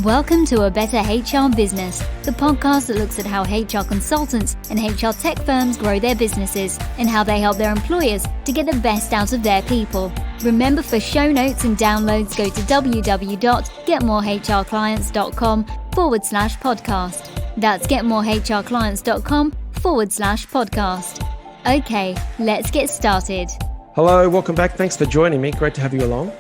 Welcome to A Better HR Business, the podcast that looks at how HR consultants and HR tech firms grow their businesses and how they help their employers to get the best out of their people. Remember, for show notes and downloads, go to www.getmorehrclients.com/podcast. That's getmorehrclients.com/podcast. Okay, let's get started. Hello, welcome back. Thanks for joining me. Great to have you along.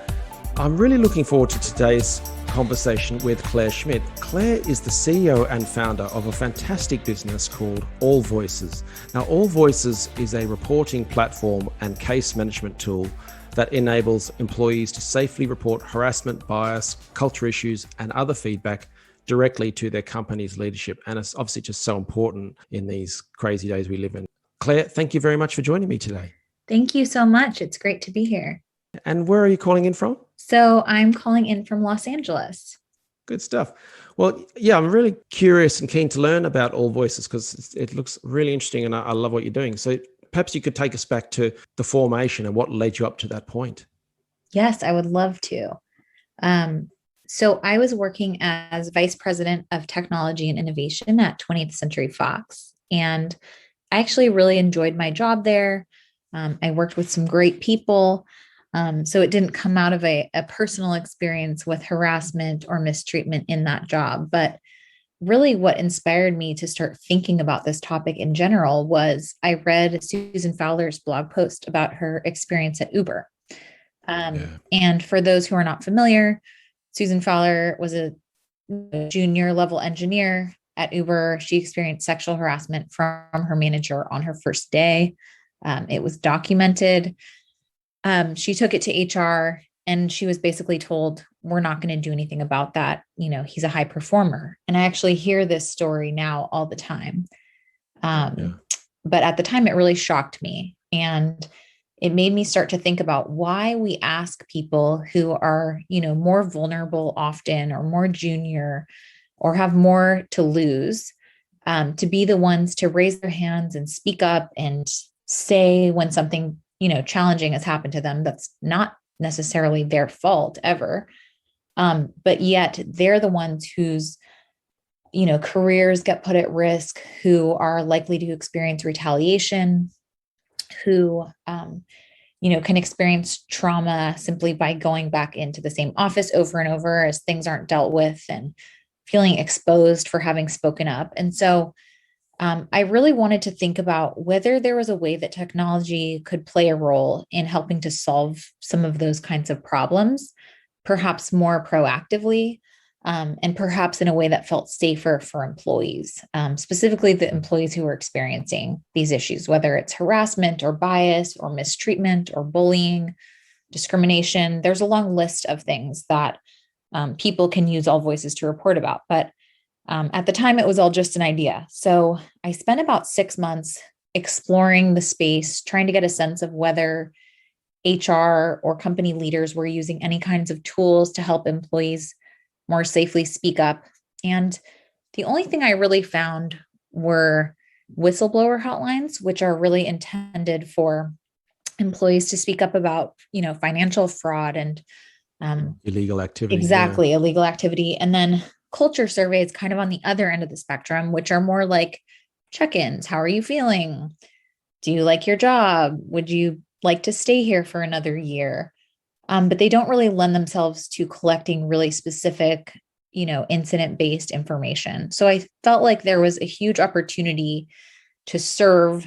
I'm really looking forward to today's conversation with Claire Schmidt. Claire is the CEO and founder of a fantastic business called AllVoices. Now, AllVoices is a reporting platform and case management tool that enables employees to safely report harassment, bias, culture issues, and other feedback directly to their company's leadership. And it's obviously just so important in these crazy days we live in. Claire, thank you very much for joining me today. Thank you so much. It's great to be here. And where are you calling in from? So I'm calling in from Los Angeles. Good stuff. Well, yeah, I'm really curious and keen to learn about AllVoices because it looks really interesting and I love what you're doing. So perhaps you could take us back to the formation and what led you up to that point. Yes, I would love to. So I was working as Vice President of Technology and Innovation at 20th Century Fox. And I actually really enjoyed my job there. I worked with some great people. So it didn't come out of a personal experience with harassment or mistreatment in that job. But really what inspired me to start thinking about this topic in general was I read Susan Fowler's blog post about her experience at Uber. And for those who are not familiar, Susan Fowler was a junior level engineer at Uber. She experienced sexual harassment from her manager on her first day. It was documented. She took it to HR and she was basically told, we're not going to do anything about that. You know, he's a high performer. And I actually hear this story now all the time. But at the time, it really shocked me. And it made me start to think about why we ask people who are, more vulnerable often or more junior or have more to lose, to be the ones to raise their hands and speak up and say when something challenging has happened to them that's not necessarily their fault ever. But yet they're the ones whose, careers get put at risk, who are likely to experience retaliation, who, can experience trauma simply by going back into the same office over and over as things aren't dealt with and feeling exposed for having spoken up. And so I really wanted to think about whether there was a way that technology could play a role in helping to solve some of those kinds of problems, perhaps more proactively, and perhaps in a way that felt safer for employees, specifically the employees who are experiencing these issues, whether it's harassment or bias or mistreatment or bullying, discrimination. There's a long list of things that people can use AllVoices to report about, but at the time, it was all just an idea. So I spent about 6 months exploring the space, trying to get a sense of whether HR or company leaders were using any kinds of tools to help employees more safely speak up. And the only thing I really found were whistleblower hotlines, which are really intended for employees to speak up about, financial fraud and illegal activity. Exactly, illegal activity. And then culture surveys kind of on the other end of the spectrum, which are more like check-ins. How are you feeling? Do you like your job? Would you like to stay here for another year? But they don't really lend themselves to collecting really specific, incident-based information. So I felt like there was a huge opportunity to serve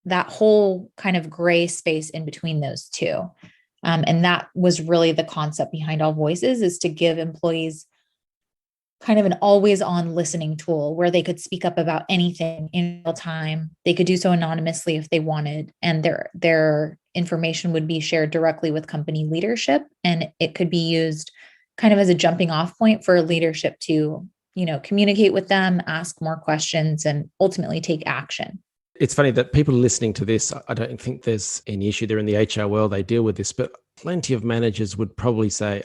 that whole kind of gray space in between those two. And that was really the concept behind AllVoices, is to give employees kind of an always on listening tool where they could speak up about anything in real time. They could do so anonymously if they wanted, and their information would be shared directly with company leadership. And it could be used kind of as a jumping off point for leadership to, communicate with them, ask more questions, and ultimately take action. It's funny that people listening to this, I don't think there's any issue there in the HR world. They deal with this, but plenty of managers would probably say,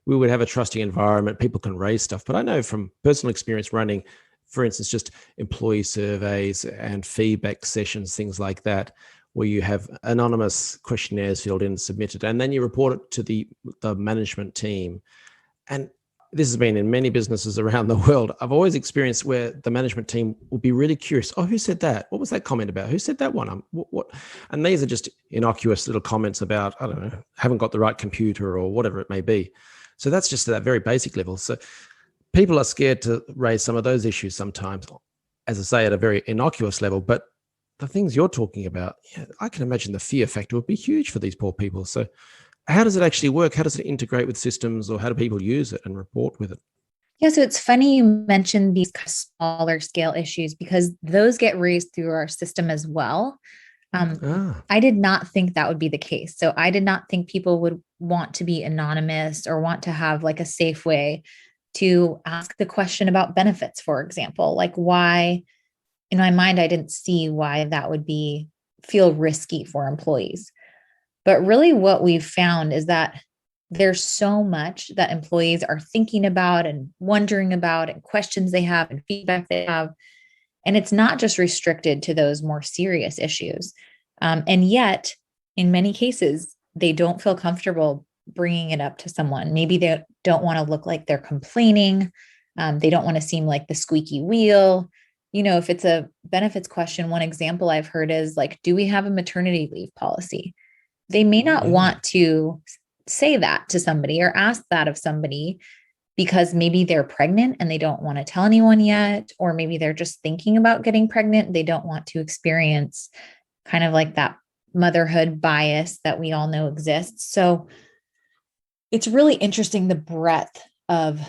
we would have a trusting environment. People can raise stuff. But I know from personal experience running, for instance, just employee surveys and feedback sessions, things like that, where you have anonymous questionnaires filled in and submitted, and then you report it to the management team. And this has been in many businesses around the world. I've always experienced where the management team will be really curious. Oh, who said that? What was that comment about? Who said that one? What? And these are just innocuous little comments about, I don't know, haven't got the right computer or whatever it may be. So that's just at that very basic level. So people are scared to raise some of those issues sometimes, as I say, at a very innocuous level. But the things you're talking about, yeah, I can imagine the fear factor would be huge for these poor people. So how does it actually work? How does it integrate with systems, or how do people use it and report with it? Yeah, so it's funny you mentioned these smaller scale issues because those get raised through our system as well. I did not think that would be the case. So I did not think people would want to be anonymous or want to have like a safe way to ask the question about benefits, for example. Like, why, in my mind, I didn't see why that would feel risky for employees. But really what we've found is that there's so much that employees are thinking about and wondering about, and questions they have and feedback they have. And it's not just restricted to those more serious issues. And yet, in many cases, they don't feel comfortable bringing it up to someone. Maybe they don't want to look like they're complaining. They don't want to seem like the squeaky wheel. If it's a benefits question, one example I've heard is like, do we have a maternity leave policy? They may not want to say that to somebody or ask that of somebody because maybe they're pregnant and they don't want to tell anyone yet, or maybe they're just thinking about getting pregnant. They don't want to experience kind of like that motherhood bias that we all know exists. So it's really interesting, the breadth of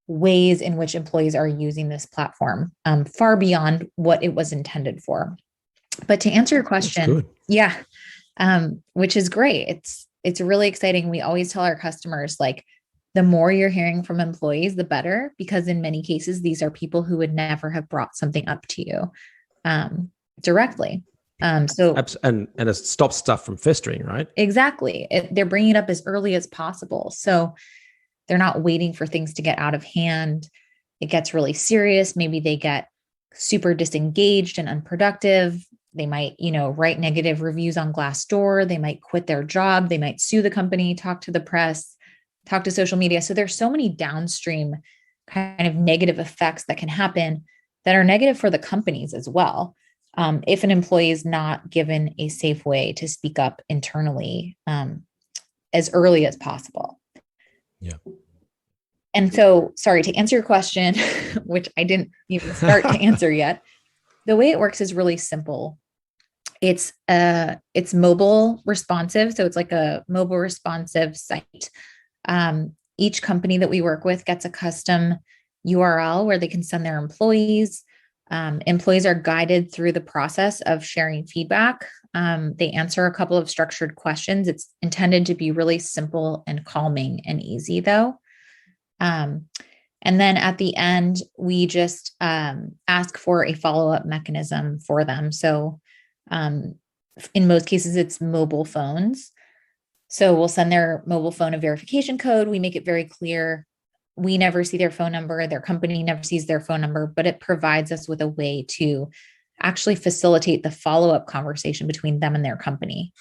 ways in which employees are using this platform, far beyond what it was intended for. But to answer your question, yeah, which is great. It's really exciting. We always tell our customers, like, the more you're hearing from employees, the better, because in many cases, these are people who would never have brought something up to you directly. And it stops stuff from festering, right? Exactly. They're bringing it up as early as possible. So they're not waiting for things to get out of hand. It gets really serious. Maybe they get super disengaged and unproductive. They might, write negative reviews on Glassdoor. They might quit their job. They might sue the company, talk to the press, talk to social media. So there's so many downstream kind of negative effects that can happen that are negative for the companies as well. If an employee is not given a safe way to speak up internally as early as possible. Yeah. And so, sorry, to answer your question, which I didn't even start to answer yet, the way it works is really simple. It's mobile responsive. So it's like a mobile responsive site. Each company that we work with gets a custom URL where they can send their employees. Employees are guided through the process of sharing feedback. They answer a couple of structured questions. It's intended to be really simple and calming and easy, though. And then at the end, we just ask for a follow-up mechanism for them. So in most cases, it's mobile phones. So we'll send their mobile phone a verification code. We make it very clear we never see their phone number. Their company never sees their phone number, but it provides us with a way to actually facilitate the follow-up conversation between them and their company.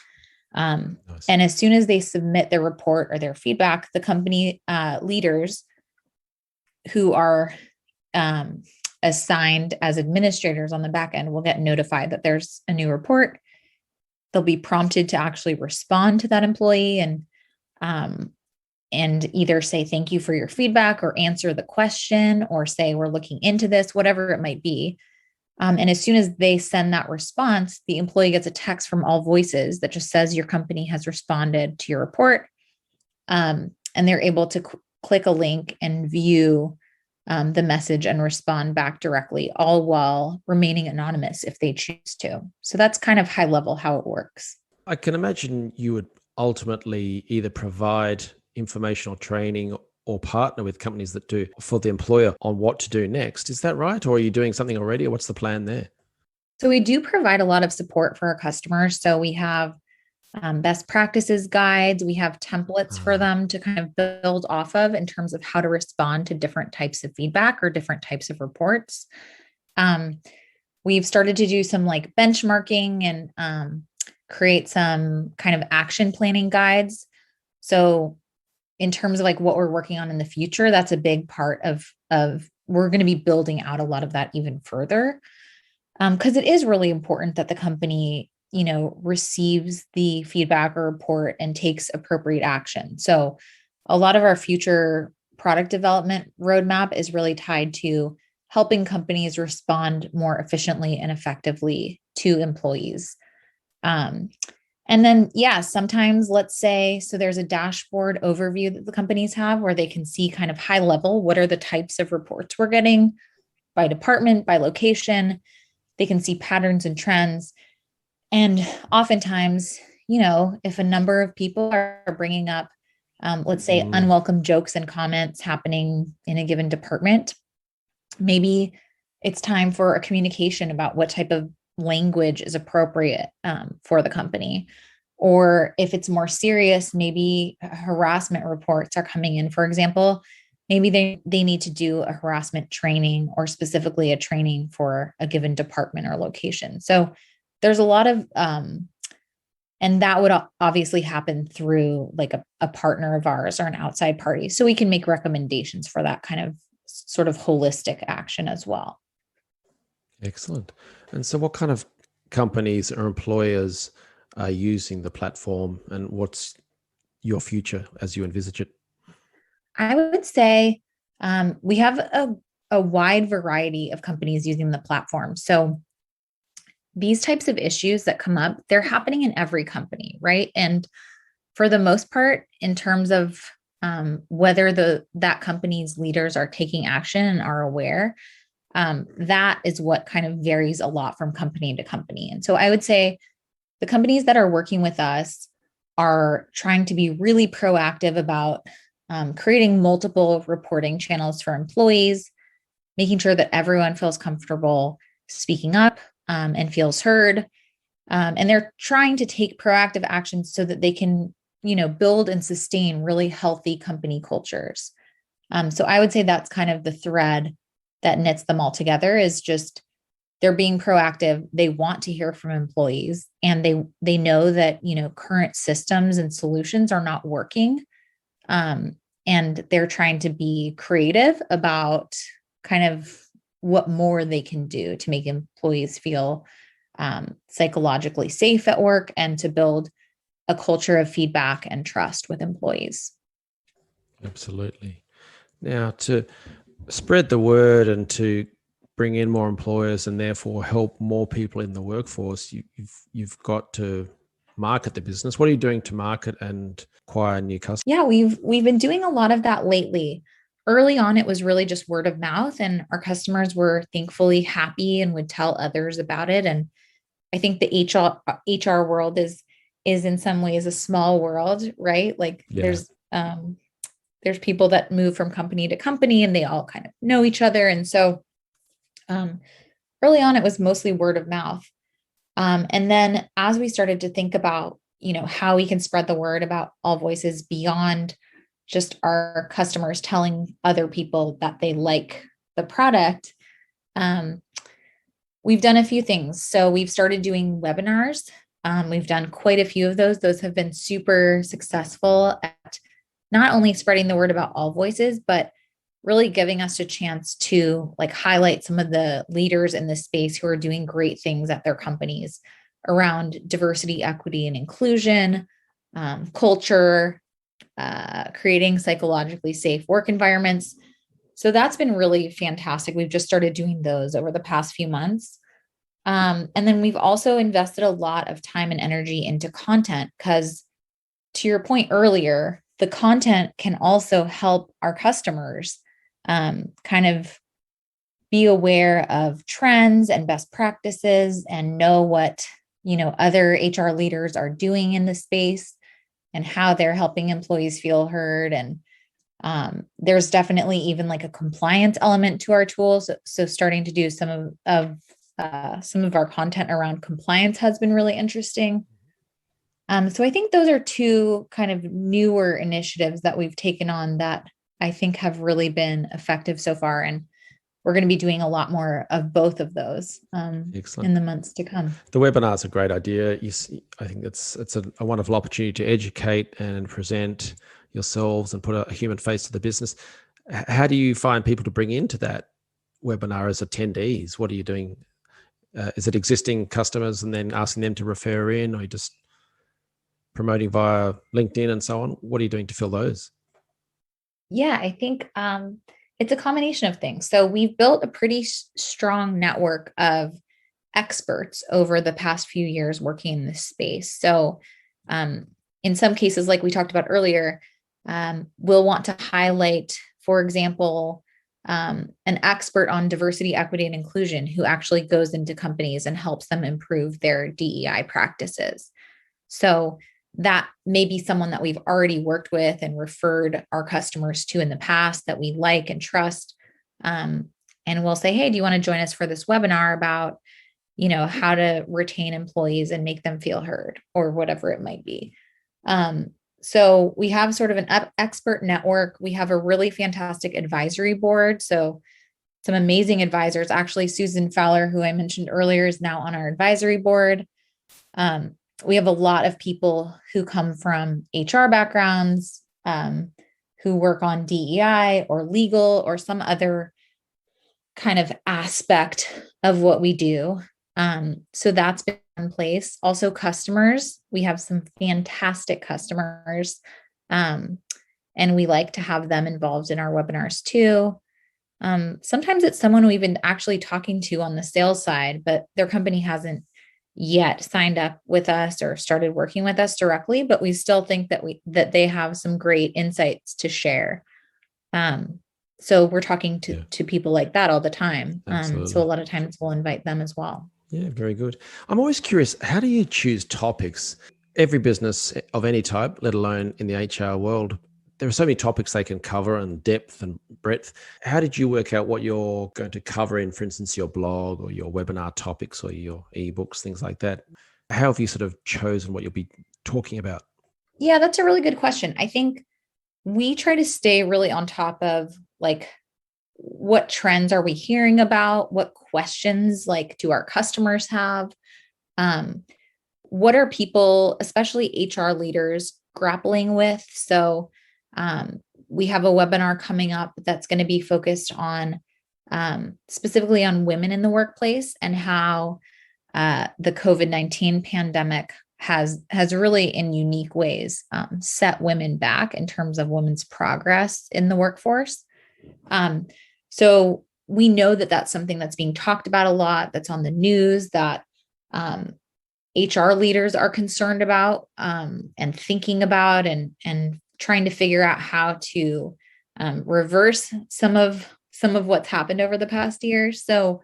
Nice. And as soon as they submit their report or their feedback, the company leaders who are assigned as administrators on the back end will get notified that there's a new report. They'll be prompted to actually respond to that employee and either say, thank you for your feedback, or answer the question, or say, we're looking into this, whatever it might be. And as soon as they send that response, the employee gets a text from AllVoices that just says your company has responded to your report. And they're able to click a link and view the message and respond back directly, all while remaining anonymous if they choose to. So that's kind of high level how it works. I can imagine you would ultimately either provide informational training or partner with companies that do for the employer on what to do next. Is that right? Or are you doing something already, or what's the plan there? So we do provide a lot of support for our customers. So we have best practices guides. We have templates for them to kind of build off of in terms of how to respond to different types of feedback or different types of reports. We've started to do some like benchmarking and create some kind of action planning guides. So in terms of like what we're working on in the future, that's a big part of we're going to be building out a lot of that even further. Because it is really important that the company, receives the feedback or report and takes appropriate action. So a lot of our future product development roadmap is really tied to helping companies respond more efficiently and effectively to employees. And then, sometimes let's say, so there's a dashboard overview that the companies have where they can see kind of high level, what are the types of reports we're getting by department, by location. They can see patterns and trends. And oftentimes, if a number of people are bringing up, let's say, unwelcome jokes and comments happening in a given department, maybe it's time for a communication about what type of language is appropriate for the company. Or if it's more serious, maybe harassment reports are coming in, for example, maybe they need to do a harassment training or specifically a training for a given department or location. So there's a lot of, and that would obviously happen through like a partner of ours or an outside party. So we can make recommendations for that kind of sort of holistic action as well. Excellent. And so what kind of companies or employers are using the platform, and what's your future as you envisage it? I would say we have a wide variety of companies using the platform. So these types of issues that come up, they're happening in every company, right? And for the most part, in terms of whether that company's leaders are taking action and are aware, that is what kind of varies a lot from company to company. And so I would say the companies that are working with us are trying to be really proactive about creating multiple reporting channels for employees, making sure that everyone feels comfortable speaking up and feels heard. And they're trying to take proactive actions so that they can, build and sustain really healthy company cultures. So I would say that's kind of the thread that knits them all together, is just they're being proactive. They want to hear from employees, and they know that, current systems and solutions are not working. And they're trying to be creative about kind of what more they can do to make employees feel psychologically safe at work and to build a culture of feedback and trust with employees. Absolutely. Now, to spread the word and to bring in more employers and therefore help more people in the workforce, you've got to market the business. What are you doing to market and acquire new customers? Yeah, we've been doing a lot of that lately. Early on, it was really just word of mouth, and our customers were thankfully happy and would tell others about it. And I think the HR world is in some ways a small world, right? Like there's people that move from company to company and they all kind of know each other. And so early on, it was mostly word of mouth. And then as we started to think about, how we can spread the word about AllVoices beyond just our customers telling other people that they like the product, we've done a few things. So we've started doing webinars. We've done quite a few of those. Those have been super successful at not only spreading the word about AllVoices, but really giving us a chance to highlight some of the leaders in this space who are doing great things at their companies around diversity, equity, and inclusion, culture, creating psychologically safe work environments. So that's been really fantastic. We've just started doing those over the past few months. And then we've also invested a lot of time and energy into content, because to your point earlier, the content can also help our customers kind of be aware of trends and best practices and know what, other HR leaders are doing in the space and how they're helping employees feel heard. And there's definitely even a compliance element to our tools. So starting to do some of our content around compliance has been really interesting. So I think those are two kind of newer initiatives that we've taken on that I think have really been effective so far. And we're going to be doing a lot more of both of those in the months to come. The webinar is a great idea. I think it's a wonderful opportunity to educate and present yourselves and put a human face to the business. How do you find people to bring into that webinar as attendees? What are you doing? Is it existing customers and then asking them to refer in, or are you just promoting via LinkedIn and so on? What are you doing to fill those? Yeah, I think it's a combination of things. So we've built a pretty strong network of experts over the past few years working in this space. So in some cases, like we talked about earlier, we'll want to highlight, for example, an expert on diversity, equity, and inclusion who actually goes into companies and helps them improve their DEI practices. So that may be someone that we've already worked with and referred our customers to in the past that we like and trust. And we'll say, hey, do you want to join us for this webinar about, how to retain employees and make them feel heard, or whatever it might be. So we have sort of an expert network. We have a really fantastic advisory board. So some amazing advisors. Actually, Susan Fowler, who I mentioned earlier, is now on our advisory board. We have a lot of people who come from HR backgrounds, who work on DEI or legal or some other kind of aspect of what we do. So that's been in place. Also customers, we have some fantastic customers, and we like to have them involved in our webinars too. Sometimes it's someone we've been actually talking to on the sales side, but their company hasn't yet signed up with us or started working with us directly, but we still think that they have some great insights to share. So we're talking to people like that all the time. So a lot of times we'll invite them as well. Yeah, very good. I'm always curious, how do you choose topics? Every business of any type, let alone in the HR world, there are so many topics they can cover and depth and breadth. How did you work out what you're going to cover in, for instance, your blog or your webinar topics or your ebooks, things like that? How have you sort of chosen what you'll be talking about? Yeah, that's a really good question. I think we try to stay really on top of like, what trends are we hearing about? What questions do our customers have? What are people, especially HR leaders, grappling with? So we have a webinar coming up that's going to be focused on specifically on women in the workplace and how the COVID-19 pandemic has really in unique ways set women back in terms of women's progress in the workforce. So we know that that's something that's being talked about a lot, that's on the news, that HR leaders are concerned about and thinking about and trying to figure out how to reverse some of what's happened over the past year. So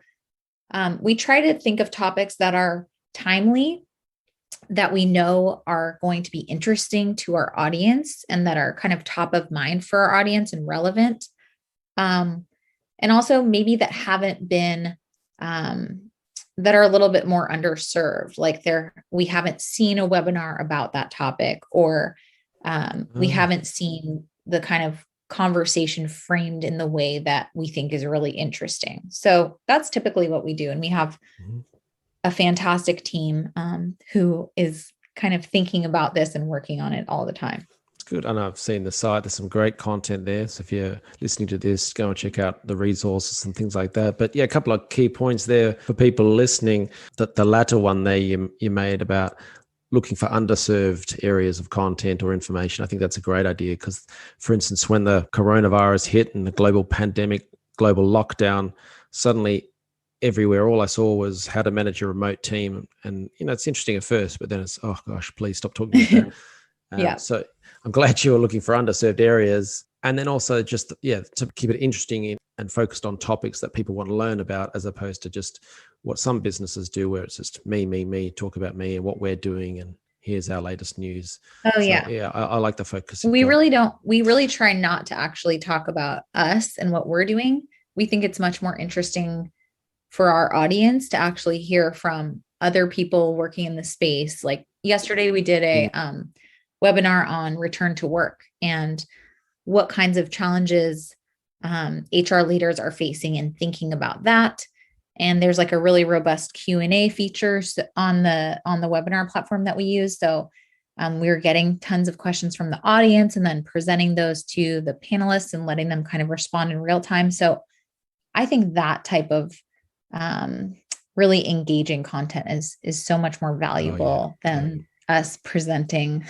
we try to think of topics that are timely, that we know are going to be interesting to our audience and that are kind of top of mind for our audience and relevant. And also maybe that haven't been, that are a little bit more underserved, like we haven't seen a webinar about that topic, or we haven't seen the kind of conversation framed in the way that we think is really interesting. So that's typically what we do. And we have a fantastic team who is kind of thinking about this and working on it all the time. Good. And I've seen the site. There's some great content there. So if you're listening to this, go and check out the resources and things like that. But yeah, a couple of key points there for people listening. That the latter one there you made about looking for underserved areas of content or information. I think that's a great idea because, for instance, when the coronavirus hit and the global pandemic, global lockdown, suddenly everywhere, all I saw was how to manage a remote team. And, it's interesting at first, but then it's, oh gosh, please stop talking about that. Yeah. So I'm glad you were looking for underserved areas. And then also just, to keep it interesting and focused on topics that people want to learn about, as opposed to just what some businesses do where it's just me, talk about me and what we're doing. And here's our latest news. Oh, yeah. Yeah, I like the focus. We really try not to actually talk about us and what we're doing. We think it's much more interesting for our audience to actually hear from other people working in the space. Like yesterday, we did a webinar on return to work and what kinds of challenges HR leaders are facing and thinking about that. And there's a really robust Q&A feature on the webinar platform that we use. So We were getting tons of questions from the audience and then presenting those to the panelists and letting them kind of respond in real time. So I think that type of really engaging content is so much more valuable than us presenting,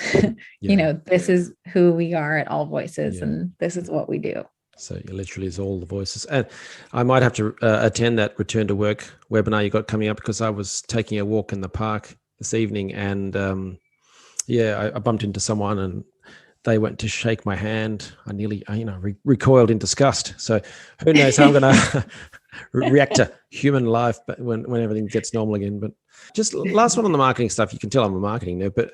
this is who we are at AllVoices and this is what we do. So it literally is all the voices. And I might have to attend that return to work webinar you got coming up, because I was taking a walk in the park this evening and I bumped into someone and they went to shake my hand. I nearly, recoiled in disgust. So who knows how I'm going to react to human life, but when everything gets normal again. But just last one on the marketing stuff. You can tell I'm a marketing nerd, but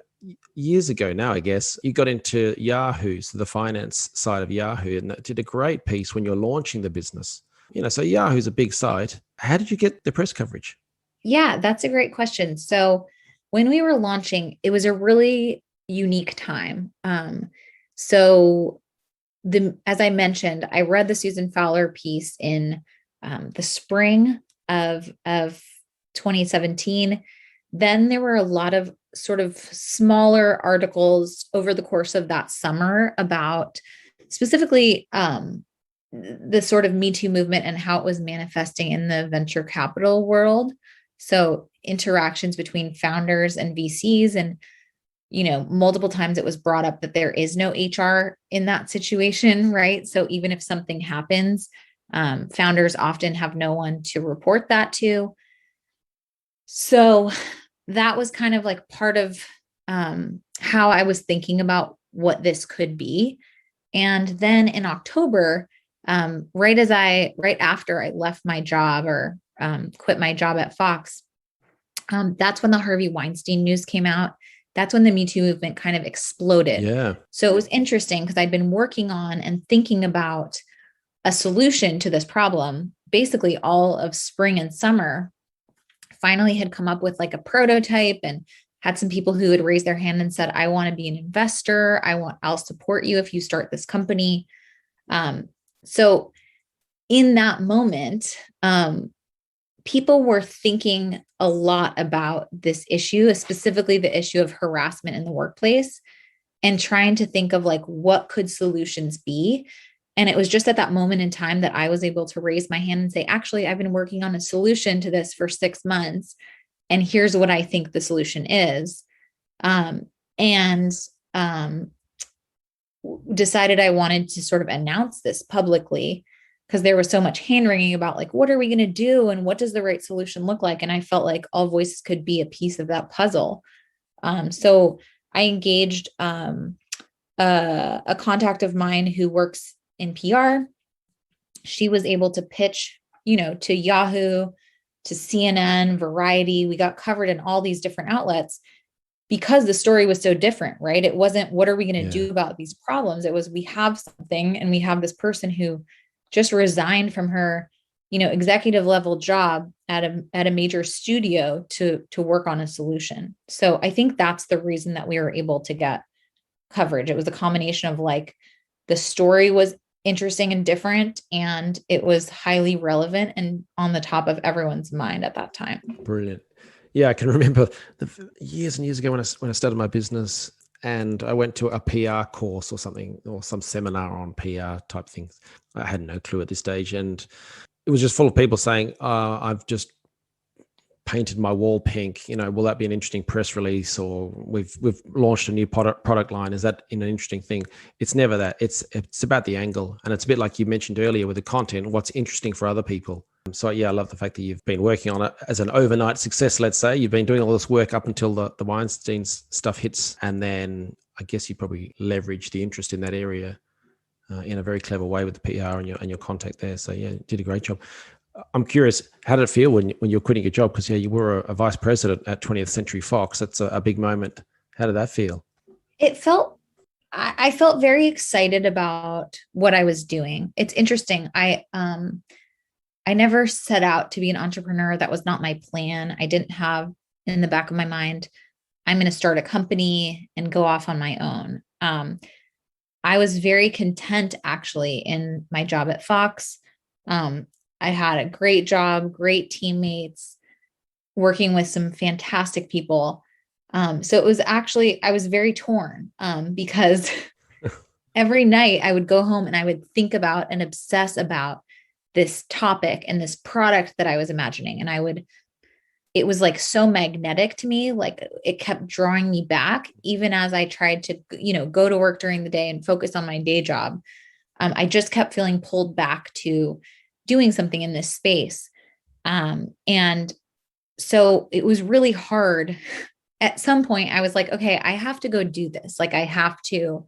years ago now, I guess, you got into Yahoo, so the finance side of Yahoo, and that did a great piece when you're launching the business. So Yahoo's a big site. How did you get the press coverage? Yeah, that's a great question. So when we were launching, it was a really unique time. As I mentioned, I read the Susan Fowler piece in the spring of 2017. Then there were a lot of sort of smaller articles over the course of that summer about specifically the sort of Me Too movement and how it was manifesting in the venture capital world. So interactions between founders and VCs, and multiple times it was brought up that there is no HR in that situation, right? So even if something happens, founders often have no one to report that to. So that was kind of like part of how I was thinking about what this could be. And then in October, right after I left my job or quit my job at Fox, that's when the Harvey Weinstein news came out. That's when the Me Too movement kind of exploded. Yeah. So it was interesting because I'd been working on and thinking about a solution to this problem, basically all of spring and summer. Finally had come up with like a prototype and had some people who had raised their hand and said, I want to be an investor. I'll support you if you start this company. So in that moment, people were thinking a lot about this issue, specifically the issue of harassment in the workplace, and trying to think of like, what could solutions be? And it was just at that moment in time that I was able to raise my hand and say, actually, I've been working on a solution to this for 6 months. And here's what I think the solution is. Decided I wanted to sort of announce this publicly because there was so much hand wringing about like, what are we going to do? And what does the right solution look like? And I felt like AllVoices could be a piece of that puzzle. So I engaged a contact of mine who works in PR. She was able to pitch, to Yahoo, to CNN, Variety. We got covered in all these different outlets because the story was so different, right? It wasn't, what are we going to do about these problems? It was, we have something and we have this person who just resigned from her, executive level job at a major studio to work on a solution. So I think that's the reason that we were able to get coverage. It was a combination of like, the story was interesting and different, and it was highly relevant and on the top of everyone's mind at that time. Brilliant. Yeah, I can remember years and years ago when I started my business, and I went to a PR course or something, or some seminar on PR type things. I had no clue at this stage, and it was just full of people saying, I've just painted my wall pink, will that be an interesting press release? Or we've launched a new product line. Is that an interesting thing? It's never that. It's about the angle. And it's a bit like you mentioned earlier with the content, what's interesting for other people. So yeah, I love the fact that you've been working on it as an overnight success, let's say. You've been doing all this work up until the Weinstein stuff hits. And then I guess you probably leverage the interest in that area in a very clever way with the PR and your contact there. So yeah, you did a great job. I'm curious, how did it feel when you were quitting your job? Because you were a vice president at 20th Century Fox. That's a big moment. How did that feel? I felt very excited about what I was doing. It's interesting. I never set out to be an entrepreneur. That was not my plan. I didn't have in the back of my mind, I'm going to start a company and go off on my own. I was very content actually in my job at Fox. I had a great job, great teammates, working with some fantastic people. So it was actually, I was very torn because every night I would go home and I would think about and obsess about this topic and this product that I was imagining. And it was like so magnetic to me, like it kept drawing me back, even as I tried to, go to work during the day and focus on my day job. I just kept feeling pulled back to doing something in this space. And so it was really hard. At some point I was like, okay, I have to go do this. Like I have to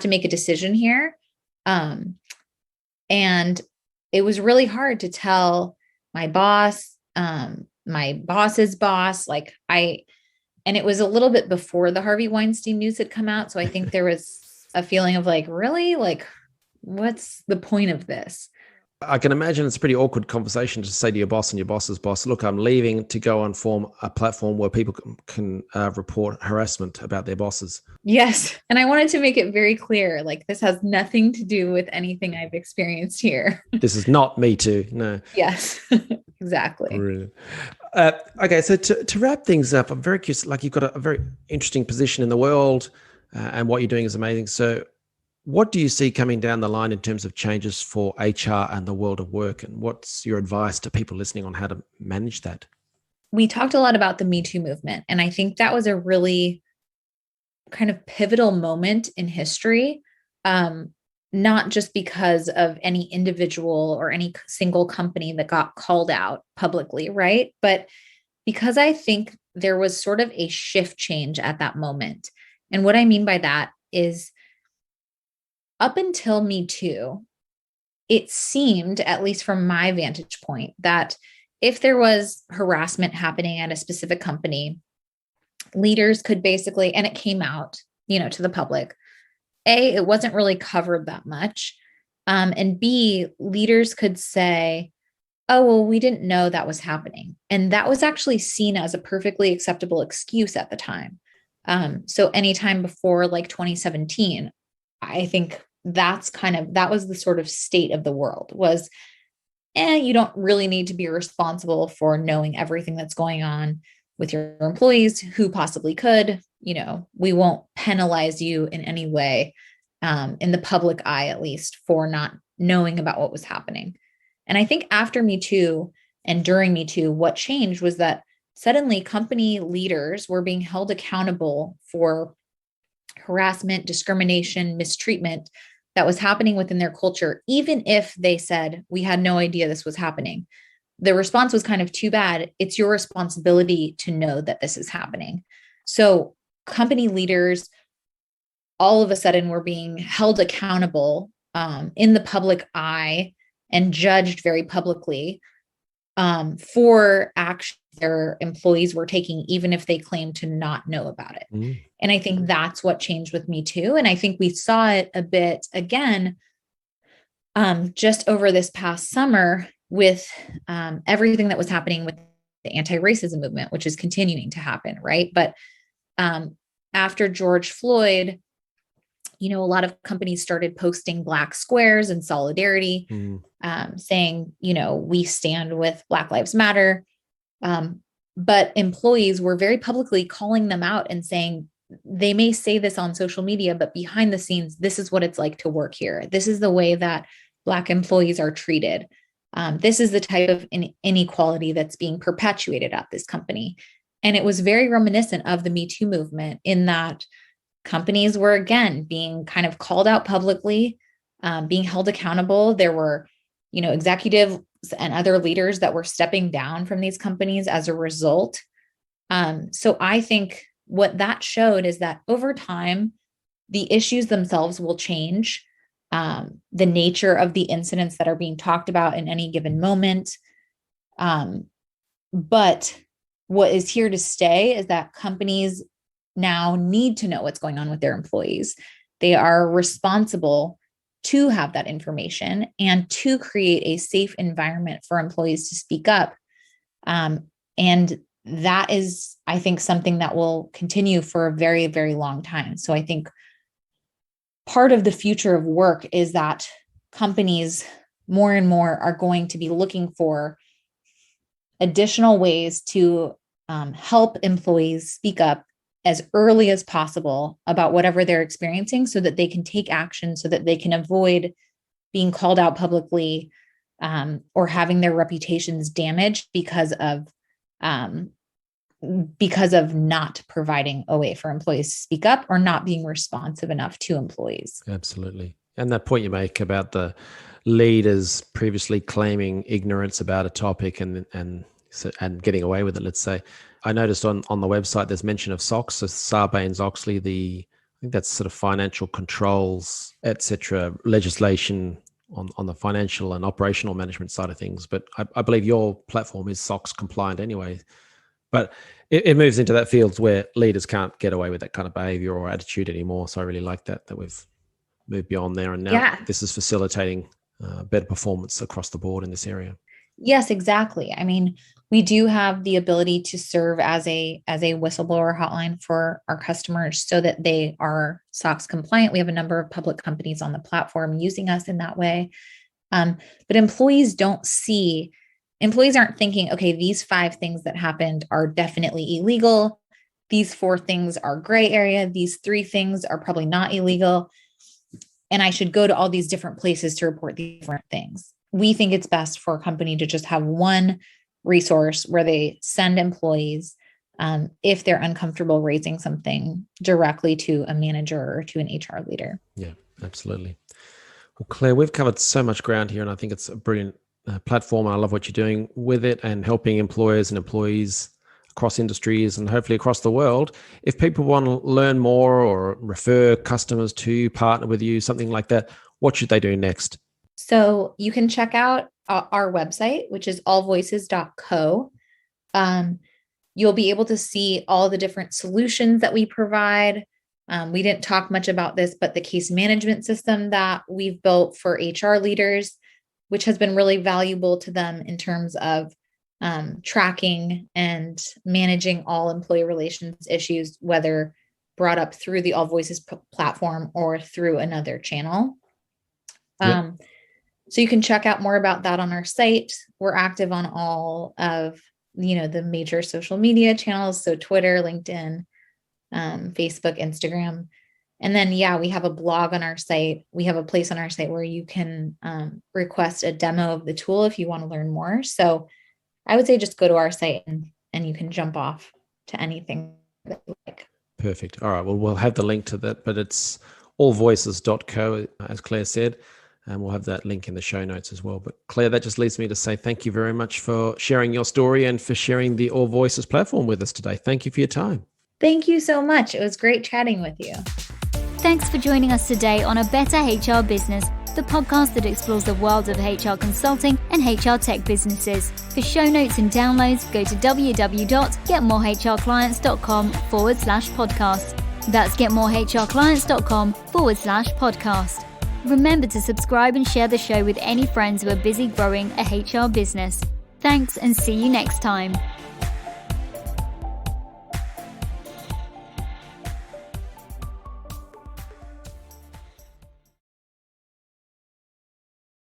make a decision here. And it was really hard to tell my boss, my boss's boss, and it was a little bit before the Harvey Weinstein news had come out. So I think there was a feeling of like, really, like, what's the point of this? I can imagine it's a pretty awkward conversation to say to your boss and your boss's boss, look, I'm leaving to go and form a platform where people can report harassment about their bosses. Yes. And I wanted to make it very clear, like, this has nothing to do with anything I've experienced here. This is not Me Too. No. Yes, exactly. Brilliant. Okay. So to wrap things up, I'm very curious, like you've got a very interesting position in the world and what you're doing is amazing. So what do you see coming down the line in terms of changes for HR and the world of work? And what's your advice to people listening on how to manage that? We talked a lot about the Me Too movement, and I think that was a really kind of pivotal moment in history, not just because of any individual or any single company that got called out publicly, right? But because I think there was sort of a shift change at that moment. And what I mean by that is, up until Me Too, it seemed, at least from my vantage point, that if there was harassment happening at a specific company, leaders could basically, and it came out, to the public, A, it wasn't really covered that much. And B, leaders could say, oh, well, we didn't know that was happening. And that was actually seen as a perfectly acceptable excuse at the time. So anytime before like 2017, I think that was the sort of state of the world was, you don't really need to be responsible for knowing everything that's going on with your employees. Who possibly could? We won't penalize you in any way, in the public eye, at least, for not knowing about what was happening. And I think after Me Too and during Me Too, what changed was that suddenly company leaders were being held accountable for harassment, discrimination, mistreatment that was happening within their culture, even if they said, we had no idea this was happening. The response was kind of, too bad. It's your responsibility to know that this is happening. So company leaders all of a sudden were being held accountable in the public eye and judged very publicly for action their employees were taking, even if they claimed to not know about it. Mm. And I think that's what changed with Me Too. And I think we saw it a bit again, just over this past summer with everything that was happening with the anti-racism movement, which is continuing to happen, right? But after George Floyd, a lot of companies started posting Black squares in solidarity, saying, we stand with Black Lives Matter. But employees were very publicly calling them out and saying, they may say this on social media, but behind the scenes, this is what it's like to work here. This is the way that Black employees are treated. This is the type of inequality that's being perpetuated at this company. And it was very reminiscent of the Me Too movement in that companies were, again, being kind of called out publicly, being held accountable. There were, executives and other leaders that were stepping down from these companies as a result. So I think what that showed is that over time, the issues themselves will change. The nature of the incidents that are being talked about in any given moment. But what is here to stay is that companies now need to know what's going on with their employees. They are responsible to have that information and to create a safe environment for employees to speak up. And that is, I think, something that will continue for a very, very long time. So I think part of the future of work is that companies more and more are going to be looking for additional ways to help employees speak up as early as possible about whatever they're experiencing so that they can take action, so that they can avoid being called out publicly or having their reputations damaged because of not providing a way for employees to speak up or not being responsive enough to employees. Absolutely. And that point you make about the leaders previously claiming ignorance about a topic and getting away with it, let's say. I noticed on the website there's mention of SOX, so Sarbanes-Oxley, I think that's sort of financial controls, etc., legislation on the financial and operational management side of things. But I believe your platform is SOX compliant anyway. But it moves into that field where leaders can't get away with that kind of behavior or attitude anymore. So I really like that we've moved beyond there. And now this is facilitating better performance across the board in this area. Yes, exactly. I mean, we do have the ability to serve as a whistleblower hotline for our customers so that they are SOX compliant. We have a number of public companies on the platform using us in that way. But employees aren't thinking, okay, these 5 things that happened are definitely illegal. These 4 things are gray area. These 3 things are probably not illegal. And I should go to all these different places to report these different things. We think it's best for a company to just have one resource where they send employees, if they're uncomfortable raising something, directly to a manager or to an HR leader. Yeah, absolutely. Well, Claire, we've covered so much ground here, and I think it's a brilliant platform. I love what you're doing with it and helping employers and employees across industries and hopefully across the world. If people want to learn more or refer customers to you, partner with you, something like that, what should they do next? So you can check out our website, which is allvoices.co. You'll be able to see all the different solutions that we provide. We didn't talk much about this, but the case management system that we've built for HR leaders, which has been really valuable to them in terms of tracking and managing all employee relations issues, whether brought up through the AllVoices platform or through another channel. Yep. So you can check out more about that on our site. We're active on all of, the major social media channels. So Twitter, LinkedIn, Facebook, Instagram. And then, we have a blog on our site. We have a place on our site where you can request a demo of the tool if you want to learn more. So I would say just go to our site and you can jump off to anything that you like. Perfect. All right. Well, we'll have the link to that, but it's allvoices.co, as Claire said. And we'll have that link in the show notes as well. But Claire, that just leads me to say thank you very much for sharing your story and for sharing the AllVoices platform with us today. Thank you for your time. Thank you so much. It was great chatting with you. Thanks for joining us today on A Better HR Business, the podcast that explores the world of HR consulting and HR tech businesses. For show notes and downloads, go to www.getmorehrclients.com/podcast. That's getmorehrclients.com/podcast. Remember to subscribe and share the show with any friends who are busy growing a HR business. Thanks, and see you next time.